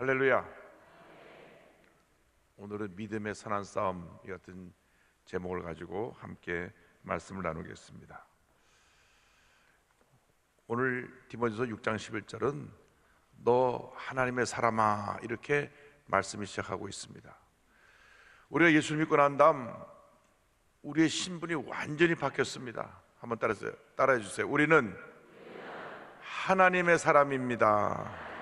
할렐루야. 오늘은 믿음의 선한 싸움 이 같은 제목을 가지고 함께 말씀을 나누겠습니다. 오늘 디모데서 6장 11절은 너 하나님의 사람아 이렇게 말씀이 시작하고 있습니다. 우리가 예수를 믿고 난 다음 우리의 신분이 완전히 바뀌었습니다. 한번 따라해 주세요. 우리는 하나님의 사람입니다.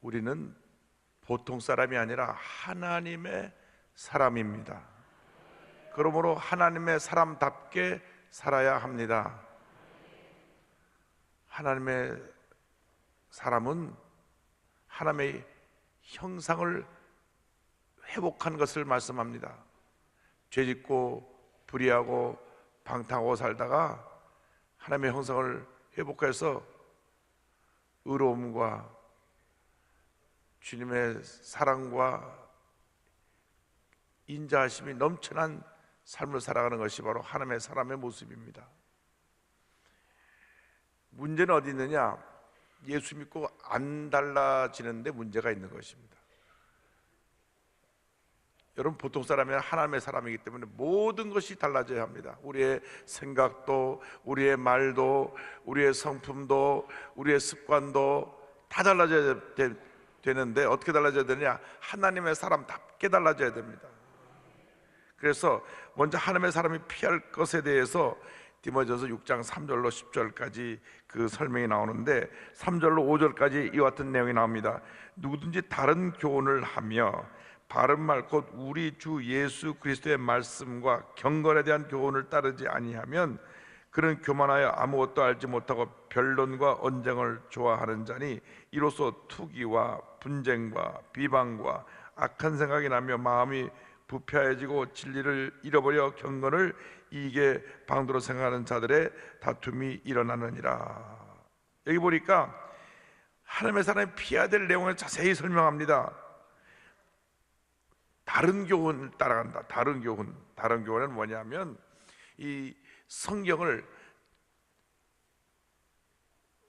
우리는 보통 사람이 아니라 하나님의 사람입니다. 그러므로 하나님의 사람답게 살아야 합니다. 하나님의 사람은 하나님의 형상을 회복한 것을 말씀합니다. 죄짓고 불의하고 방탕하고 살다가 하나님의 형상을 회복해서 의로움과 주님의 사랑과 인자하심이 넘쳐난 삶을 살아가는 것이 바로 하나님의 사람의 모습입니다. 문제는 어디 있느냐? 예수 믿고 안 달라지는데 문제가 있는 것입니다. 여러분, 보통 사람은 하나님의 사람이기 때문에 모든 것이 달라져야 합니다. 우리의 생각도, 우리의 말도, 우리의 성품도, 우리의 습관도 다 달라져야 되는데 어떻게 달라져야 되느냐? 하나님의 사람답게 달라져야 됩니다. 그래서 먼저 하나님의 사람이 피할 것에 대해서 디모데전서 6장 3절로 10절까지 그 설명이 나오는데 3절로 5절까지 이와 같은 내용이 나옵니다. 누구든지 다른 교훈을 하며 바른 말 곧 우리 주 예수 그리스도의 말씀과 경건에 대한 교훈을 따르지 아니하면 그는 교만하여 아무것도 알지 못하고 변론과 언쟁을 좋아하는 자니 이로써 투기와 분쟁과 비방과 악한 생각이 나며 마음이 부패해지고 진리를 잃어버려 경건을 이익의 방도로 생각하는 자들의 다툼이 일어나느니라. 여기 보니까 하나님의 사람이 피해야 될 내용을 자세히 설명합니다. 다른 교훈을 따라간다. 다른 교훈은 뭐냐면 이 성경을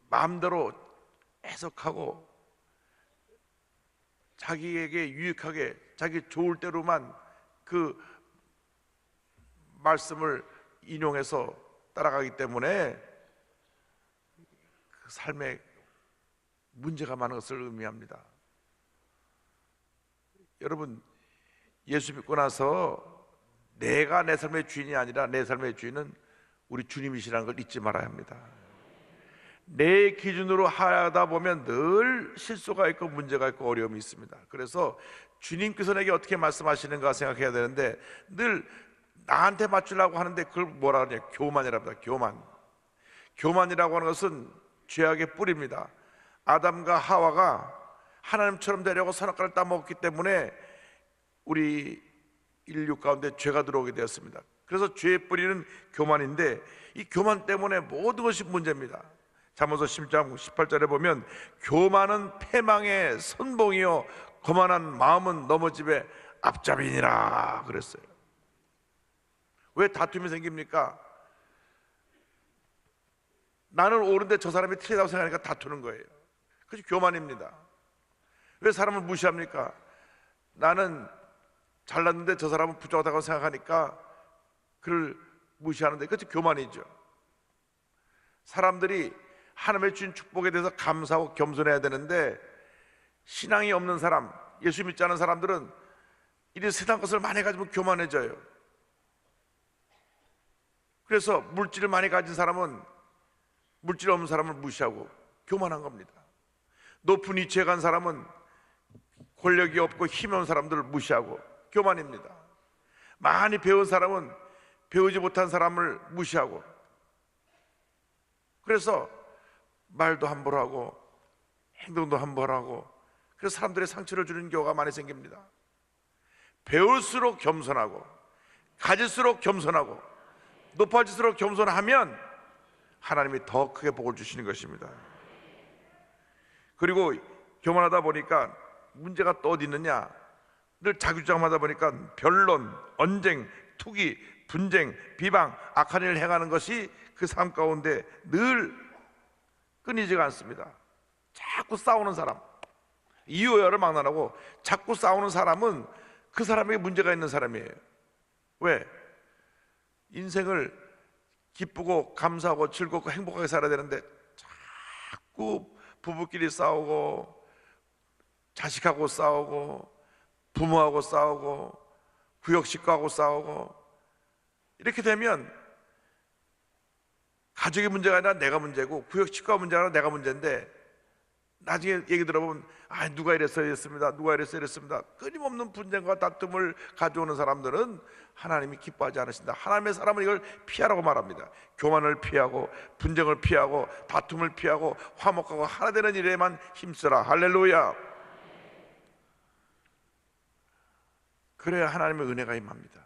마음대로 해석하고 자기에게 유익하게 자기 좋을 대로만 그 말씀을 인용해서 따라가기 때문에 그 삶에 문제가 많은 것을 의미합니다. 여러분, 예수 믿고 나서 내가 내 삶의 주인이 아니라 내 삶의 주인은 우리 주님이시라는 걸 잊지 말아야 합니다. 내 기준으로 하다 보면 늘 실수가 있고 문제가 있고 어려움이 있습니다. 그래서 주님께서 내게 어떻게 말씀하시는가 생각해야 되는데 늘 나한테 맞추려고 하는데 그걸 뭐라 그러냐? 교만이랍니다. 교만이라고 하는 것은 죄악의 뿌리입니다. 아담과 하와가 하나님처럼 되려고 선악과를 따먹었기 때문에 우리 인류 가운데 죄가 들어오게 되었습니다. 그래서 죄의 뿌리는 교만인데 이 교만 때문에 모든 것이 문제입니다. 잠언서 10장 18절에 보면 교만은 패망의 선봉이요 거만한 마음은 넘어짐의 앞잡이니라 그랬어요. 왜 다툼이 생깁니까? 나는 옳은데 저 사람이 틀리다고 생각하니까 다투는 거예요. 그것이 교만입니다. 왜 사람을 무시합니까? 나는 잘났는데 저 사람은 부족하다고 생각하니까 그를 무시하는데 그것이 교만이죠. 사람들이 하나님의 주신 축복에 대해서 감사하고 겸손해야 되는데 신앙이 없는 사람, 예수 믿지 않은 사람들은 이 세상 것을 많이 가지면 교만해져요. 그래서 물질을 많이 가진 사람은 물질 없는 사람을 무시하고 교만한 겁니다. 높은 위치에 간 사람은 권력이 없고 힘이 없는 사람들을 무시하고 교만입니다. 많이 배운 사람은 배우지 못한 사람을 무시하고 그래서 말도 함부로 하고 행동도 함부로 하고 그래서 사람들의 상처를 주는 경우가 많이 생깁니다. 배울수록 겸손하고 가질수록 겸손하고 높아질수록 겸손하면 하나님이 더 크게 복을 주시는 것입니다. 그리고 교만하다 보니까 문제가 또 어디 있느냐? 늘 자기 주장하다 보니까 변론, 언쟁, 투기, 분쟁, 비방, 악한 일을 행하는 것이 그 삶 가운데 늘 끊이지가 않습니다. 자꾸 싸우는 사람, 이유야를 막론하고 자꾸 싸우는 사람은 그 사람에게 문제가 있는 사람이에요. 왜? 인생을 기쁘고 감사하고 즐겁고 행복하게 살아야 되는데 자꾸 부부끼리 싸우고 자식하고 싸우고 부모하고 싸우고 구역식구하고 싸우고 이렇게 되면 가족의 문제가 아니라 내가 문제고 구역식구가 문제가 아니라 내가 문제인데 나중에 얘기 들어보면 누가 이랬어야 이랬습니다, 누가 이랬어야 이랬습니다. 끊임없는 분쟁과 다툼을 가져오는 사람들은 하나님이 기뻐하지 않으신다. 하나님의 사람은 이걸 피하라고 말합니다. 교만을 피하고 분쟁을 피하고 다툼을 피하고 화목하고 하나 되는 일에만 힘쓰라. 할렐루야. 그래야 하나님의 은혜가 임합니다.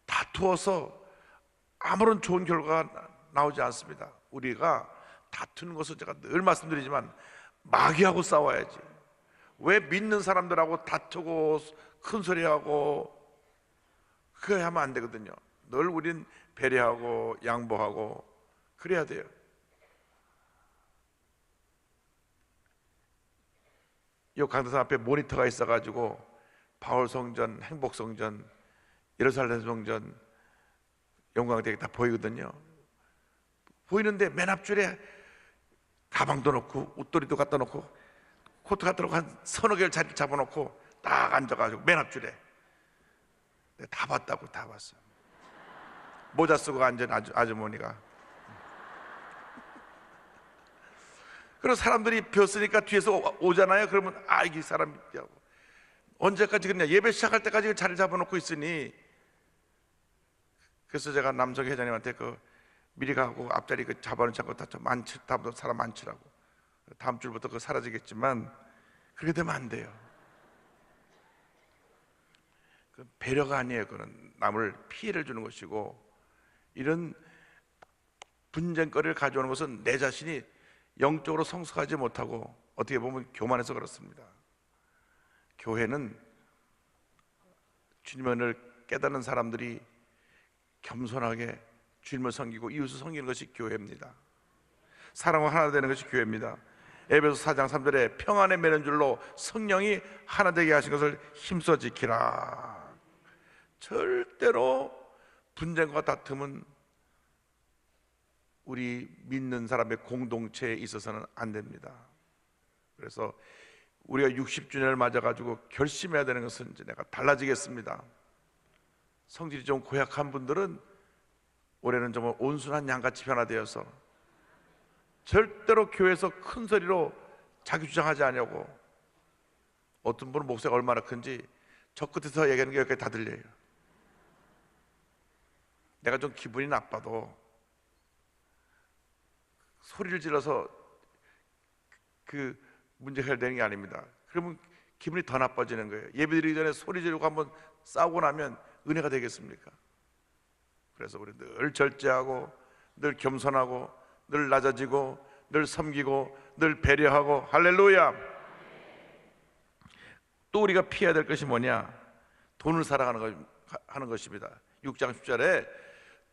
다투어서 아무런 좋은 결과가 나오지 않습니다. 우리가 다투는 것은 제가 늘 말씀드리지만 마귀하고 싸워야지. 왜 믿는 사람들하고 다투고 큰소리하고 그거 하면 안 되거든요. 늘 우린 배려하고 양보하고 그래야 돼요. 이 강대상 앞에 모니터가 있어가지고 바울성전, 행복성전, 예루살렘 성전, 영광대가 다 보이거든요. 보이는데 맨 앞줄에 가방도 놓고 옷도리도 갖다 놓고 코트 갖다 놓고 한 서너 개를 자리를 잡아놓고 딱 앉아가지고 맨 앞줄에 내가 다 봤다고. 다 봤어. 모자 쓰고 앉은 아주머니가. 그래서 사람들이 벼으니까 뒤에서 오잖아요. 그러면 이 사람 언제까지 그러냐, 예배 시작할 때까지 자리를 잡아놓고 있으니. 그래서 제가 남성 회장님한테 미리 가고 앞자리 잡아놓지 않고 다음부터 사람 많지라고. 다음 줄부터 그거 사라지겠지만 그렇게 되면 안 돼요. 그 배려가 아니에요. 그는 남을 피해를 주는 것이고, 이런 분쟁거리를 가져오는 것은 내 자신이 영적으로 성숙하지 못하고 어떻게 보면 교만해서 그렇습니다. 교회는 주님의 은혜를 깨닫는 사람들이 겸손하게 주님을 섬기고 이웃을 섬기는 것이 교회입니다. 사랑과 하나 되는 것이 교회입니다. 에베소 4장 3절에 평안에 매는 줄로 성령이 하나 되게 하신 것을 힘써 지키라. 절대로 분쟁과 다툼은 우리 믿는 사람의 공동체에 있어서는 안 됩니다. 그래서 우리가 60주년을 맞아가지고 결심해야 되는 것은 이제 내가 달라지겠습니다. 성질이 좀 고약한 분들은 올해는 정말 온순한 양같이 변화되어서 절대로 교회에서 큰 소리로 자기 주장하지 않으려고. 어떤 분은 목소리가 얼마나 큰지 저 끝에서 얘기하는 게 여기까지 다 들려요. 내가 좀 기분이 나빠도 소리를 질러서 그 문제 해결되는 게 아닙니다. 그러면 기분이 더 나빠지는 거예요. 예배드리기 전에 소리 지르고 한번 싸우고 나면 은혜가 되겠습니까? 그래서 우리 늘 절제하고 늘 겸손하고 늘 낮아지고 늘 섬기고 늘 배려하고. 할렐루야. 또 우리가 피해야 될 것이 뭐냐? 돈을 사랑하는 것입니다. 6장 10절에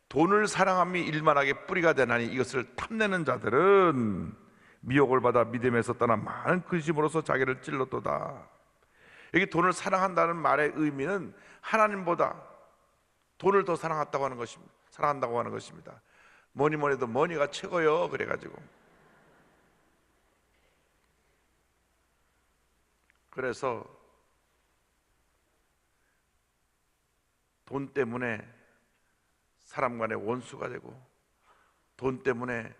돈을 사랑함이 일만하게 뿌리가 되나니 이것을 탐내는 자들은 미혹을 받아 믿음에서 떠나 많은 근심으로서 자기를 찔렀도다. 여기 돈을 사랑한다는 말의 의미는 하나님보다 돈을 더 사랑한다고 하는 것입니다. 뭐니 뭐니 해도 머니가 최고요. 그래가지고 그래서 돈 때문에 사람 간의 원수가 되고 돈 때문에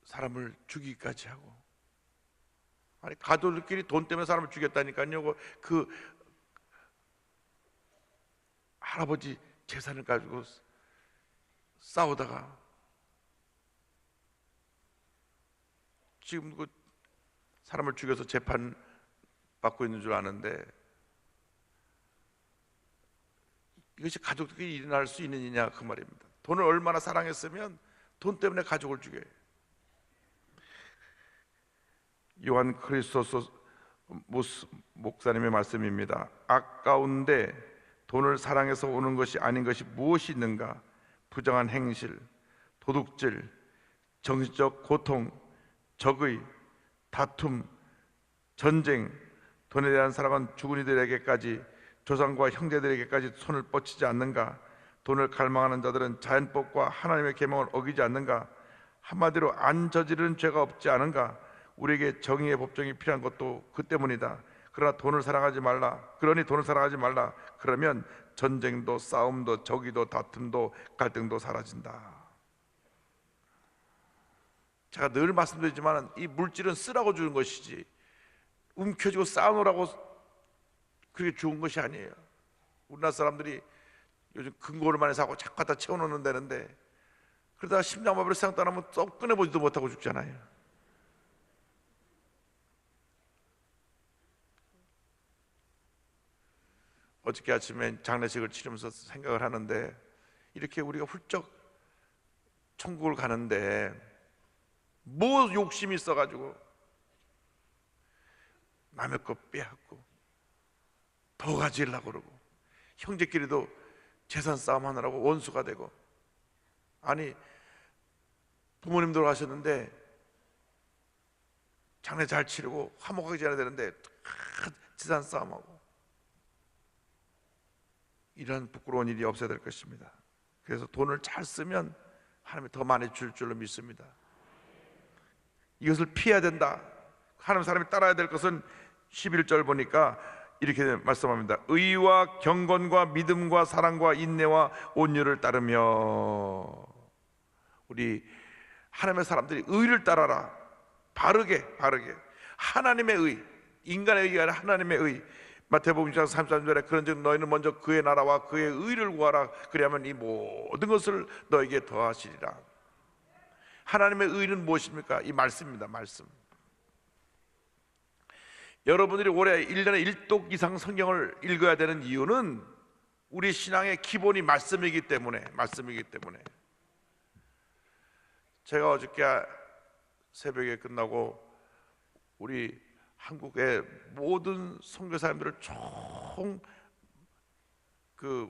사람을 죽이기까지 하고. 아니, 가족들끼리 돈 때문에 사람을 죽였다니까요. 그 할아버지 재산을 가지고 싸우다가 지금 그 사람을 죽여서 재판 받고 있는 줄 아는데, 이것이 가족들끼리 일어날 수 있는 일이냐 그 말입니다. 돈을 얼마나 사랑했으면 돈 때문에 가족을 죽여요. 요한 크리스토스 목사님의 말씀입니다. 아까운데 돈을 사랑해서 오는 것이 아닌 것이 무엇이 있는가? 부정한 행실, 도둑질, 정신적 고통, 적의, 다툼, 전쟁, 돈에 대한 사랑은 죽은 이들에게까지, 조상과 형제들에게까지 손을 뻗치지 않는가? 돈을 갈망하는 자들은 자연법과 하나님의 계명을 어기지 않는가? 한마디로 안 저지르는 죄가 없지 않은가? 우리에게 정의의 법정이 필요한 것도 그 때문이다. 그러니 돈을 사랑하지 말라. 그러면 전쟁도 싸움도 적이도 다툼도 갈등도 사라진다. 제가 늘 말씀드리지만 이 물질은 쓰라고 주는 것이지 움켜쥐고 쌓아놓으라고 그렇게 좋은 것이 아니에요. 우리나라 사람들이 요즘 근고를 많이 사고 자꾸 갖다 채워놓는 데는데, 그러다가 심장마비로 생각도 안 하면 쏙 꺼내보지도 못하고 죽잖아요. 어저께 아침에 장례식을 치르면서 생각을 하는데, 이렇게 우리가 훌쩍 천국을 가는데 뭐 욕심이 있어가지고 남의 것 빼앗고 더 가지려고 그러고, 형제끼리도 재산 싸움하느라고 원수가 되고. 아니, 부모님 돌아가셨는데 장례 잘 치르고 화목하게 지내야 되는데 재산 싸움하고, 이런 부끄러운 일이 없어야 될 것입니다. 그래서 돈을 잘 쓰면 하나님이 더 많이 줄 줄로 믿습니다. 이것을 피해야 된다. 하나님 사람이 따라야 될 것은 11절 보니까 이렇게 말씀합니다. 의와 경건과 믿음과 사랑과 인내와 온유를 따르며. 우리 하나님의 사람들이 의를 따라라. 바르게 하나님의 의, 인간의 의가 아니라 하나님의 의. 마태복음 6장 33절에 그런즉 너희는 먼저 그의 나라와 그의 의를 구하라. 그리하면 이 모든 것을 너에게 더하시리라. 하나님의 의는 무엇입니까? 이 말씀입니다. 말씀. 여러분들이 올해 1년에 1독 이상 성경을 읽어야 되는 이유는 우리 신앙의 기본이 말씀이기 때문에. 제가 어저께 새벽에 끝나고 우리 한국의 모든 선교사님들을 총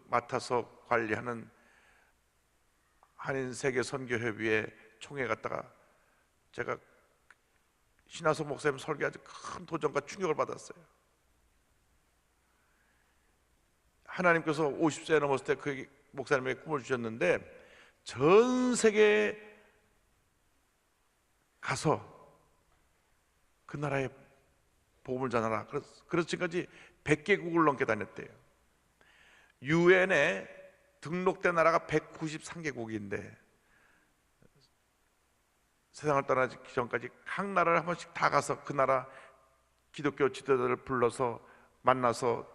맡아서 관리하는 한인 세계 선교협의회 총회 갔다가 제가 신하석 목사님 설교에 아주 큰 도전과 충격을 받았어요. 하나님께서 50세 넘었을 때 그 목사님에게 꿈을 주셨는데, 전 세계에 가서 그 나라에 복음을 전하라. 그래서 지금까지 100개국을 넘게 다녔대요. 유엔에 등록된 나라가 193개국인데 세상을 떠나기 전까지 각 나라를 한 번씩 다 가서 그 나라 기독교 지도자들을 불러서 만나서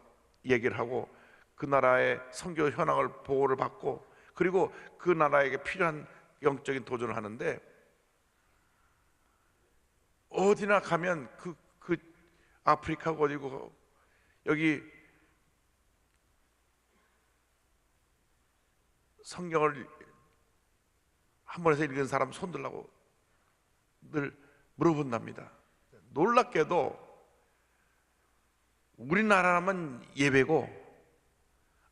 얘기를 하고 그 나라의 선교 현황을 보고를 받고, 그리고 그 나라에게 필요한 영적인 도전을 하는데, 어디나 가면 그 아프리카가 어디고 여기 성경을 한 번에서 읽은 사람 손들라고 늘 물어본답니다. 놀랍게도 우리나라만 예배고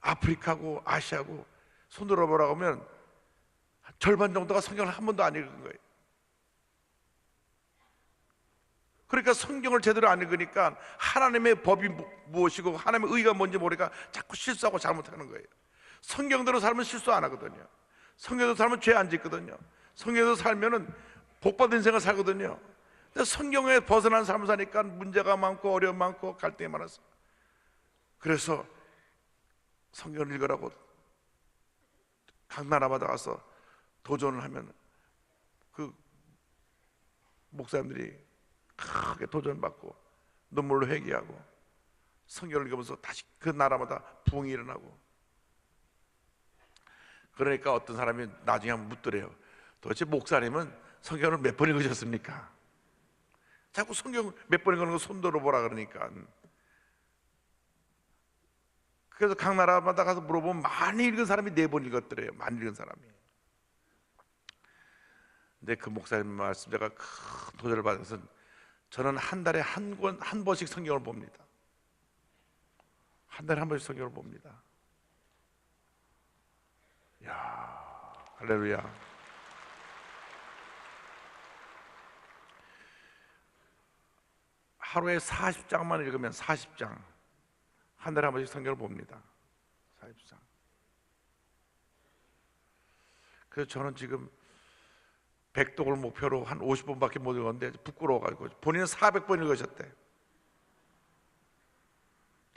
아프리카고 아시아고 손들어보라고 하면 절반 정도가 성경을 한 번도 안 읽은 거예요. 그러니까 성경을 제대로 안 읽으니까 하나님의 법이 무엇이고 하나님의 의가 뭔지 모르니까 자꾸 실수하고 잘못하는 거예요. 성경대로 살면 실수 안 하거든요. 성경대로 살면 죄 안 짓거든요. 성경대로 살면은 복받은 인생을 살거든요. 근데 성경에 벗어난 삶을 사니까 문제가 많고 어려움 많고 갈등이 많아서, 그래서 성경을 읽으라고 각 나라마다 가서 도전을 하면 그 목사님들이 크게 도전받고 눈물로 회개하고 성경을 읽으면서 다시 그 나라마다 부흥이 일어나고. 그러니까 어떤 사람이 나중에 한번 묻더래요. 도대체 목사님은 성경을 몇 번 읽으셨습니까? 자꾸 성경 몇 번 읽는 거 손들어 보라 그러니까. 그래서 각 나라마다 가서 물어보면 많이 읽은 사람이 4번 읽었더래요. 많이 읽은 사람이. 근데 그 목사님 말씀 제가 큰 도전을 받아서 저는 한 달에 한 번씩 성경을 봅니다. 한 달에 한 번씩 성경을 봅니다. 야, 할렐루야. 하루에 40장만 읽으면 40장, 한 달에 한 번씩 성경을 봅니다. 40장. 그래서 저는 지금 100독을 목표로 한 50번밖에 못 읽었는데 부끄러워가지고, 본인은 400번 읽으셨대.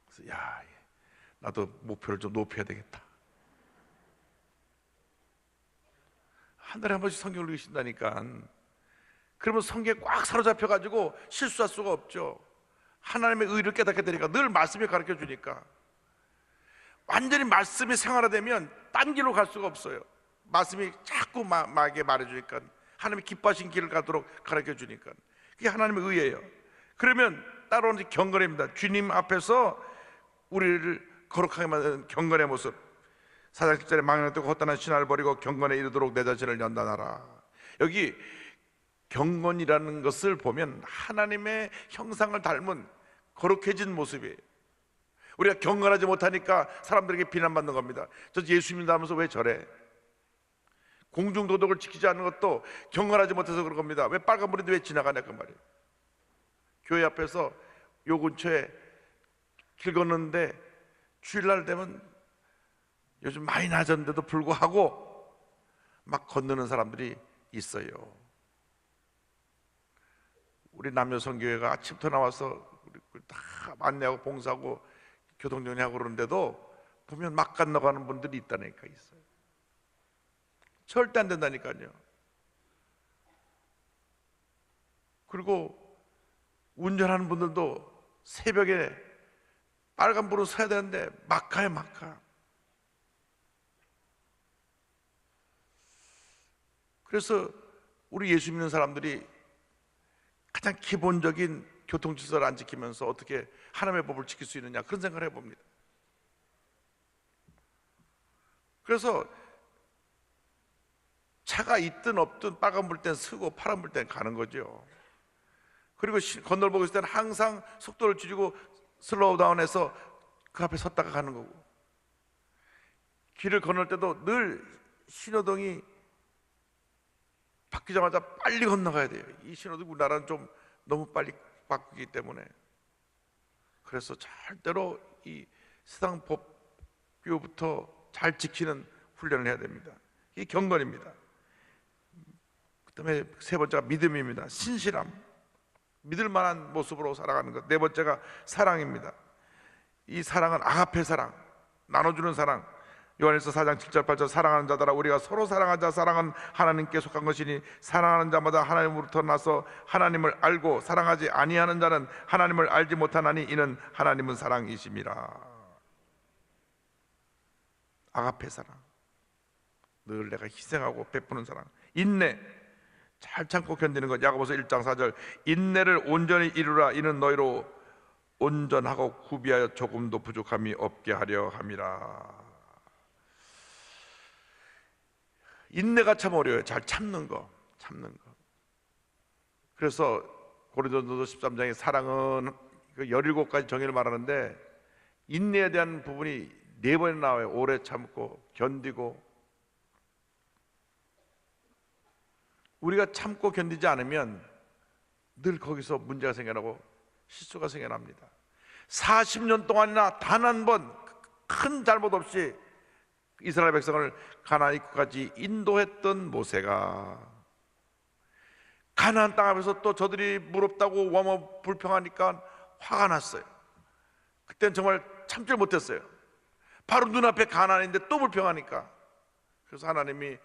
그래서 야, 나도 목표를 좀 높여야 되겠다. 한 달에 한 번씩 성경을 읽으신다니까. 그러면 성경에 꽉 사로잡혀가지고 실수할 수가 없죠. 하나님의 의를 깨닫게 되니까, 늘 말씀이 가르쳐 주니까. 완전히 말씀이 생활화되면 딴 길로 갈 수가 없어요. 말씀이 자꾸 마게 말해주니까, 하나님이 기뻐하신 길을 가도록 가르쳐 주니까. 그게 하나님의 의예요. 그러면 따라오는 경건입니다. 주님 앞에서 우리를 거룩하게 만드는 경건의 모습. 4장 10절에 망령되고 헛단한 신화를 버리고 경건에 이르도록 내 자신을 연단하라. 여기 경건이라는 것을 보면 하나님의 형상을 닮은 거룩해진 모습이에요. 우리가 경건하지 못하니까 사람들에게 비난받는 겁니다. 저 예수 믿는다면서 왜 저래? 공중도덕을 지키지 않는 것도 경건하지 못해서 그런 겁니다. 왜 빨간불인데 왜 지나가냐 그 말이에요. 교회 앞에서 요 근처에 길 걷는데 주일날 되면 요즘 많이 낮았는데도 불구하고 막 건너는 사람들이 있어요. 우리 남녀성교회가 아침부터 나와서 다 안내하고 봉사하고 교통정리하고 그러는데도 보면 막 건너가는 분들이 있다니까. 있어요. 절대 안 된다니까요. 그리고 운전하는 분들도 새벽에 빨간불은 서야 되는데 막 가요, 막 가. 그래서 우리 예수 믿는 사람들이 가장 기본적인 교통질서를 안 지키면서 어떻게 하나님의 법을 지킬 수 있느냐, 그런 생각을 해봅니다. 그래서 차가 있든 없든 빨간불 땐 서고 파란불 땐 가는 거죠. 그리고 건널 보고 있을 때는 항상 속도를 줄이고 슬로우 다운해서 그 앞에 섰다가 가는 거고, 길을 건널 때도 늘 신호등이 바뀌자마자 빨리 건너가야 돼요. 이 신호등 우리나라는 좀 너무 빨리 바뀌기 때문에. 그래서 절대로 이 세상 법규부터 잘 지키는 훈련을 해야 됩니다. 이게 경건입니다. 그 다음에 세 번째가 믿음입니다. 신실함, 믿을 만한 모습으로 살아가는 것. 네 번째가 사랑입니다. 이 사랑은 아가페 사랑, 나눠주는 사랑. 요한일서 4장 7절 8절 사랑하는 자들아 우리가 서로 사랑하자. 사랑은 하나님께 속한 것이니 사랑하는 자마다 하나님으로부터 나서 하나님을 알고 사랑하지 아니하는 자는 하나님을 알지 못하나니 이는 하나님은 사랑이심이라. 아가페 사랑, 늘 내가 희생하고 베푸는 사랑. 인내, 잘 참고 견디는 것. 야고보서 1장 4절 인내를 온전히 이루라. 이는 너희로 온전하고 구비하여 조금도 부족함이 없게 하려 함이라. 인내가 참 어려워요. 잘 참는 거. 그래서 고린도전서 13장에 사랑은 17가지 정의를 말하는데 인내에 대한 부분이 4번이나 나와요. 오래 참고 견디고. 우리가 참고 견디지 않으면 늘 거기서 문제가 생겨나고 실수가 생겨납니다. 40년 동안이나 단 한 번 큰 잘못 없이 이스라엘 백성을 가나안 입구까지 인도했던 모세가 가나안 땅 앞에서 또 저들이 무럽다고 워머 불평하니까 화가 났어요. 그때는 정말 참질 못했어요. 바로 눈앞에 가나안인데 또 불평하니까. 그래서 하나님이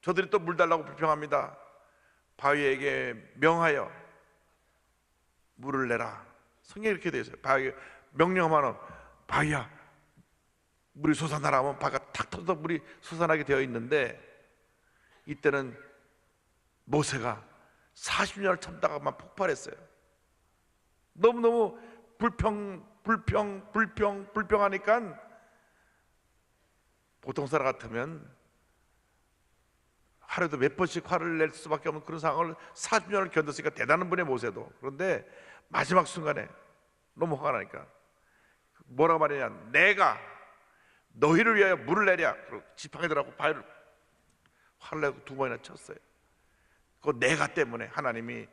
저들이 또 물 달라고 불평합니다. 바위에게 명하여 물을 내라. 성경에 이렇게 되어 있어요. 바위 명령하면 바위야 물이 솟아나라 하면 바위가 탁 터져서 물이 솟아나게 되어 있는데, 이때는 모세가 40년을 참다가만 폭발했어요. 너무너무 불평하니까 보통 사람 같으면 하루에도 몇 번씩 화를 낼 수밖에 없는 그런 상황을 40년을 견뎠으니까 대단한 분의 모세도. 그런데 마지막 순간에 너무 화가 나니까 뭐라고 말하냐, 내가 너희를 위하여 물을 내랴. 그리고 지팡이 들하고 바위를 화를 내고 2번이나 쳤어요. 그 내가 때문에 하나님이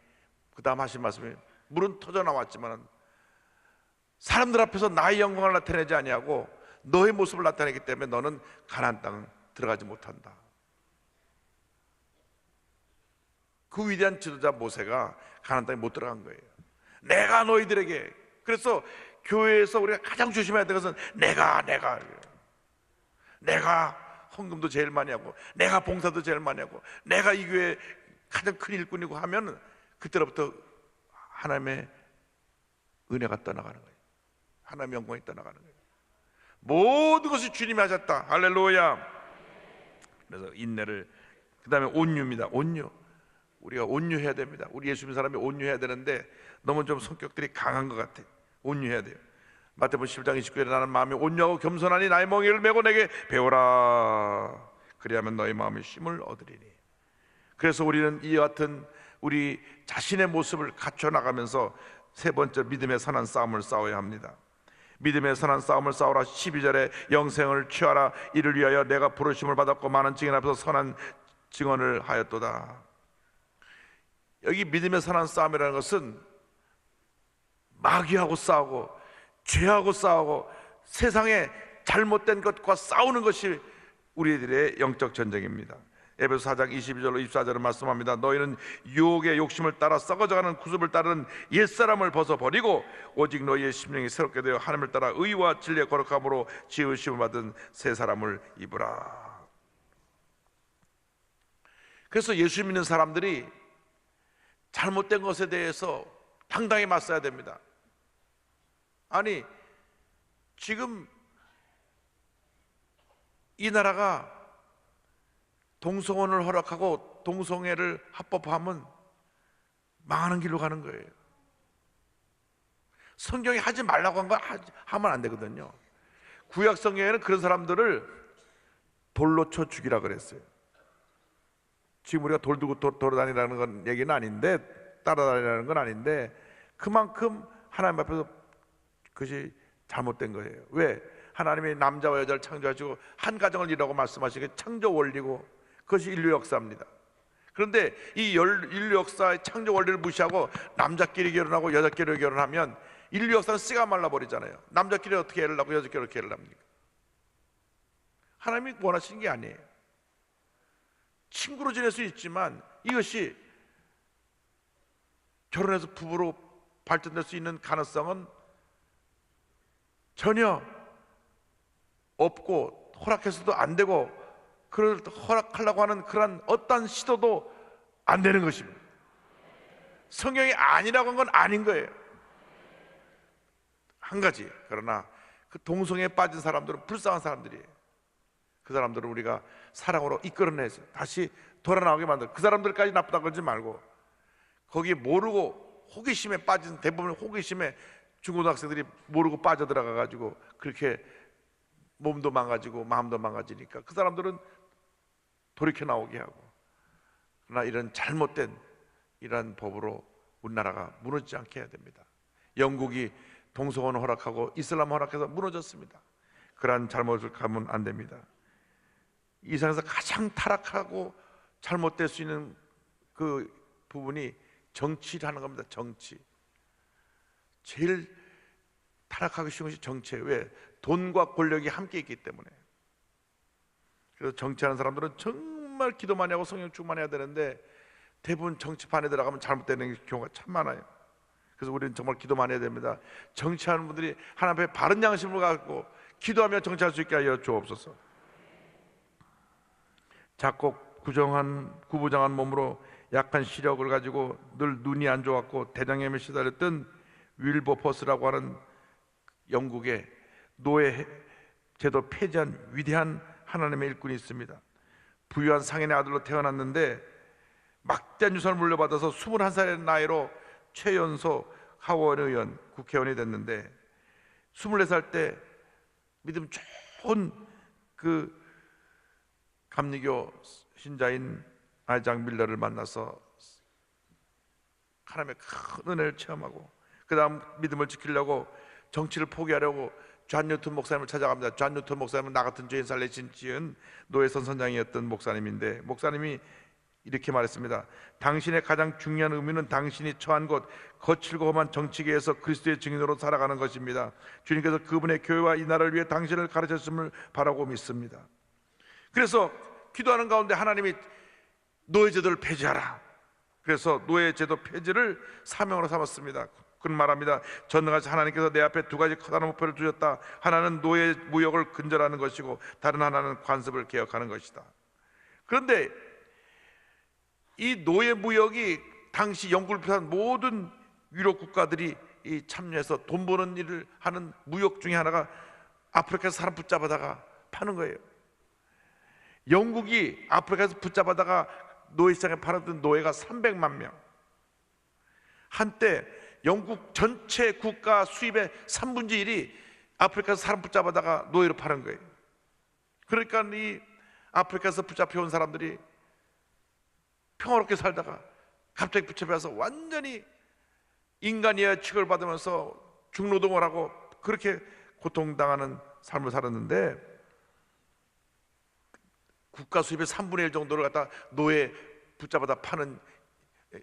그 다음 하신 말씀이 물은 터져 나왔지만 사람들 앞에서 나의 영광을 나타내지 아니하고 너의 모습을 나타내기 때문에 너는 가나안 땅 들어가지 못한다. 그 위대한 지도자 모세가 가나안 땅에 못 들어간 거예요. 내가 너희들에게. 그래서 교회에서 우리가 가장 조심해야 될 것은 내가 헌금도 제일 많이 하고 내가 봉사도 제일 많이 하고 내가 이 교회 가장 큰 일꾼이고 하면 그때로부터 하나님의 은혜가 떠나가는 거예요. 하나님의 영광이 떠나가는 거예요. 모든 것이 주님이 하셨다. 할렐루야. 그래서 인내를, 그 다음에 온유입니다. 온유. 우리가 온유해야 됩니다. 우리 예수 믿는 사람이 온유해야 되는데 너무 좀 성격들이 강한 것 같아요. 온유해야 돼요. 마태복음 10장 29절에 나는 마음이 온유하고 겸손하니 나의 멍에를 메고 내게 배우라. 그리하면 너의 마음의 쉼을 얻으리니. 그래서 우리는 이와 같은 우리 자신의 모습을 갖춰나가면서 세 번째 믿음의 선한 싸움을 싸워야 합니다. 믿음의 선한 싸움을 싸우라. 12절에 영생을 취하라. 이를 위하여 내가 부르심을 받았고 많은 증인 앞에서 선한 증언을 하였도다. 여기 믿음의 선한 싸움이라는 것은 마귀하고 싸우고 죄하고 싸우고 세상의 잘못된 것과 싸우는 것이 우리들의 영적 전쟁입니다. 에베소 4장 22절로 24절은 말씀합니다. 너희는 유혹의 욕심을 따라 썩어져가는 구습을 따르는 옛사람을 벗어버리고 오직 너희의 심령이 새롭게 되어 하나님을 따라 의와 진리의 거룩함으로 지으심을 받은 새 사람을 입으라. 그래서 예수 믿는 사람들이 잘못된 것에 대해서 당당히 맞서야 됩니다. 아니, 지금 이 나라가 동성혼을 허락하고 동성애를 합법화하면 망하는 길로 가는 거예요. 성경이 하지 말라고 한 거 하면 안 되거든요. 구약 성경에는 그런 사람들을 돌로 쳐 죽이라 그랬어요. 지금 우리가 돌 두고 돌아다니라는 건 얘기는 아닌데, 따라다니라는 건 아닌데, 그만큼 하나님 앞에서 그것이 잘못된 거예요. 왜? 하나님이 남자와 여자를 창조하시고 한 가정을 이루라고 말씀하시기에 창조 원리고 그것이 인류 역사입니다. 그런데 이 인류 역사의 창조 원리를 무시하고 남자끼리 결혼하고 여자끼리 결혼하면 인류 역사는 씨가 말라버리잖아요. 남자끼리 어떻게 애를 낳고 여자끼리 어떻게 애를 낳습니까? 하나님이 원하시는 게 아니에요. 친구로 지낼 수 있지만 이것이 결혼해서 부부로 발전될 수 있는 가능성은 전혀 없고 허락해서도 안 되고 그걸 허락하려고 하는 그런 어떤 시도도 안 되는 것입니다. 성경이 아니라고 한 건 아닌 거예요. 한 가지, 그러나 그 동성애에 빠진 사람들은 불쌍한 사람들이에요. 그 사람들을 우리가 사랑으로 이끌어내서 다시 돌아나오게 만들어. 그 사람들까지 나쁘다 그러지 말고 거기에 모르고 호기심에 빠진, 대부분 호기심에 중고등학생들이 모르고 빠져들어가 가지고 그렇게 몸도 망가지고 마음도 망가지니까 그 사람들은 돌이켜 나오게 하고. 그러나 이런 잘못된 이런 법으로 우리나라가 무너지지 않게 해야 됩니다. 영국이 동성혼을 허락하고 이슬람 허락해서 무너졌습니다. 그러한 잘못을 가면 안 됩니다. 이 세상에서 가장 타락하고 잘못될 수 있는 그 부분이 정치를 하는 겁니다. 정치. 제일 타락하기 쉬운 것이 정치예요. 왜? 돈과 권력이 함께 있기 때문에. 그래서 정치하는 사람들은 정말 기도 많이 하고 성령 충만해야 되는데 대부분 정치판에 들어가면 잘못되는 경우가 참 많아요. 그래서 우리는 정말 기도 많이 해야 됩니다. 정치하는 분들이 하나님 앞에 바른 양심을 갖고 기도하며 정치할 수 있게 하여 주옵소서. 작고 구부정한 몸으로 약한 시력을 가지고 늘 눈이 안 좋았고 대장염에 시달렸던 윌버퍼스라고 하는 영국의 노예 제도 폐지한 위대한 하나님의 일꾼이 있습니다. 부유한 상인의 아들로 태어났는데 막대한 유산을 물려받아서 21살의 나이로 최연소 하원 의원, 국회의원이 됐는데 24살 때 믿음 좋은 그 감리교 신자인 아이작 밀러를 만나서 하나님의 큰 은혜를 체험하고 그 다음 믿음을 지키려고 정치를 포기하려고 존 뉴턴 목사님을 찾아갑니다. 존 뉴턴 목사님은 나 같은 죄인 살리신 지은 노예 선선장이었던 목사님인데 목사님이 이렇게 말했습니다. 당신의 가장 중요한 의미는 당신이 처한 곳 거칠고 험한 정치계에서 그리스도의 증인으로 살아가는 것입니다. 주님께서 그분의 교회와 이 나라를 위해 당신을 가르쳤음을 바라고 믿습니다. 그래서 기도하는 가운데 하나님이 노예제도를 폐지하라. 그래서 노예제도 폐지를 사명으로 삼았습니다. 그는 말합니다. 전능하신 하나님께서 내 앞에 두 가지 커다란 목표를 두셨다. 하나는 노예 무역을 근절하는 것이고 다른 하나는 관습을 개혁하는 것이다. 그런데 이 노예 무역이 당시 영국을 비롯한 모든 유럽 국가들이 참여해서 돈 버는 일을 하는 무역 중에 하나가 아프리카에서 사람 붙잡아다가 파는 거예요. 영국이 아프리카에서 붙잡아다가 노예시장에 팔았던 노예가 300만 명. 한때 영국 전체 국가 수입의 3분의 1이 아프리카에서 사람 붙잡아다가 노예로 파는 거예요. 그러니까 이 아프리카에서 붙잡혀온 사람들이 평화롭게 살다가 갑자기 붙잡혀서 완전히 인간이야 취급을 받으면서 중노동을 하고 그렇게 고통당하는 삶을 살았는데, 국가 수입의 3분의 1 정도를 갖다 노예 붙잡아다 파는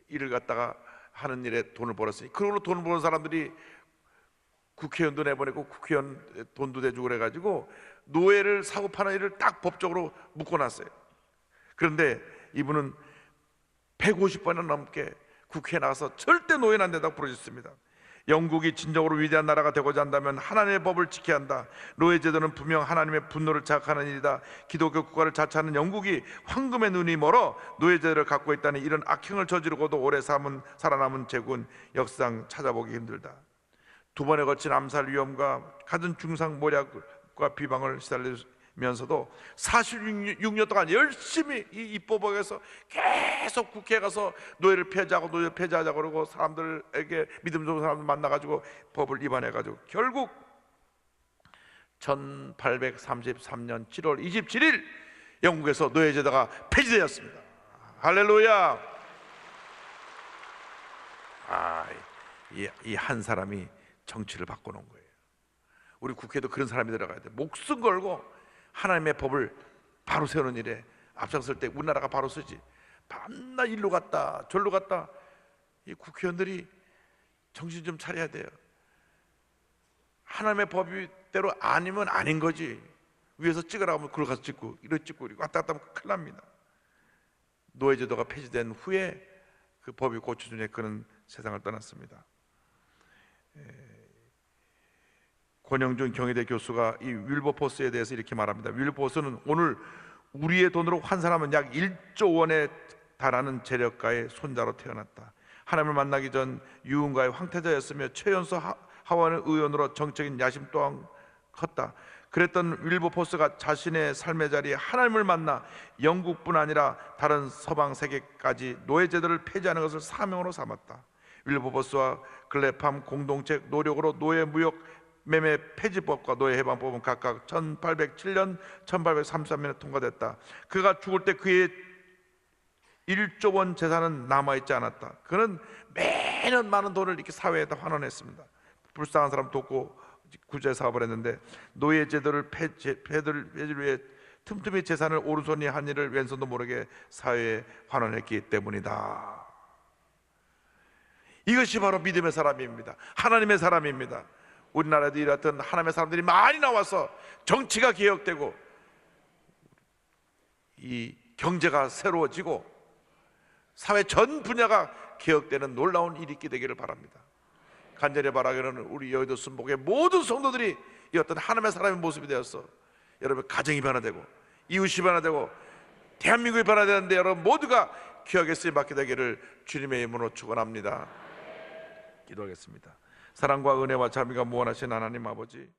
일을 갖다가 하는 일에 돈을 벌었으니, 그걸로 돈을 버는 사람들이 국회의원도 내보내고 국회의원 돈도 대주고 그래가지고 노예를 사고 파는 일을 딱 법적으로 묶어놨어요. 그런데 이분은 150번이나 넘게 국회에 나가서 절대 노예는 안 된다고 부르셨습니다. 영국이 진정으로 위대한 나라가 되고자 한다면 하나님의 법을 지켜야 한다. 노예제도는 분명 하나님의 분노를 자극하는 일이다. 기독교 국가를 자처하는 영국이 황금의 눈이 멀어 노예제도를 갖고 있다니 이런 악행을 저지르고도 오래 살아남은 제국은 역사상 찾아보기 힘들다. 두 번에 걸친 암살 위험과 갖은 중상 모략과 비방을 시달리면서도 46년 동안 열심히 이 입법에서 계속 국회에 가서 노예를 폐지하고 노예 폐지하자고 그러고 사람들에게 믿음 좋은 사람들 만나가지고 법을 위반해가지고 결국 1833년 7월 27일 영국에서 노예제도가 폐지되었습니다. 할렐루야. 이 한 사람이 정치를 바꿔놓은 거예요. 우리 국회도 그런 사람이 들어가야 돼. 목숨 걸고 하나님의 법을 바로 세우는 일에 앞장설 때 우리나라가 바로 서지. 밤낮 일로 갔다 절로 갔다. 이 국회의원들이 정신 좀 차려야 돼요. 하나님의 법대로 아니면 아닌 거지. 위에서 찍으라고 하면 그걸 가서 찍고 이렇게 찍고 왔다 갔다 하면 큰일 납니다. 노예제도가 폐지된 후에 그 법이 고쳐주니 그는 세상을 떠났습니다. 권영준 경희대 교수가 이 윌버포스에 대해서 이렇게 말합니다. 윌버포스는 오늘 우리의 돈으로 환산하면 약 1조 원에 달하는 재력가의 손자로 태어났다. 하나님을 만나기 전 유흥가의 황태자였으며 최연소 하원 의원으로 정적인 야심 또한 컸다. 그랬던 윌버포스가 자신의 삶의 자리에 하나님을 만나 영국뿐 아니라 다른 서방 세계까지 노예제도를 폐지하는 것을 사명으로 삼았다. 윌버포스와 글래팜 공동체 노력으로 노예 무역 매매 폐지법과 노예 해방법은 각각 1807년, 1833년에 통과됐다. 그가 죽을 때 그의 1조 원 재산은 남아있지 않았다. 그는 매년 많은 돈을 이렇게 사회에다 환원했습니다. 불쌍한 사람 돕고 구제 사업을 했는데 노예제도를 폐지를 위해 틈틈이 재산을 오른손이 한 일을 왼손도 모르게 사회에 환원했기 때문이다. 이것이 바로 믿음의 사람입니다. 하나님의 사람입니다. 우리나라에도 이렇던 하나님의 사람들이 많이 나와서 정치가 개혁되고 이 경제가 새로워지고 사회 전 분야가 개혁되는 놀라운 일이 있게 되기를 바랍니다. 간절히 바라기는 우리 여의도 순복의 모든 성도들이 이 어떤 하나님의 사람의 모습이 되어서 여러분 가정이 변화되고 이웃이 변화되고 대한민국이 변화되는데 여러분 모두가 기억에 쓰임받게 되기를 주님의 이름으로 축원합니다. 기도하겠습니다. 사랑과 은혜와 자비가 무한하신 하나님 아버지,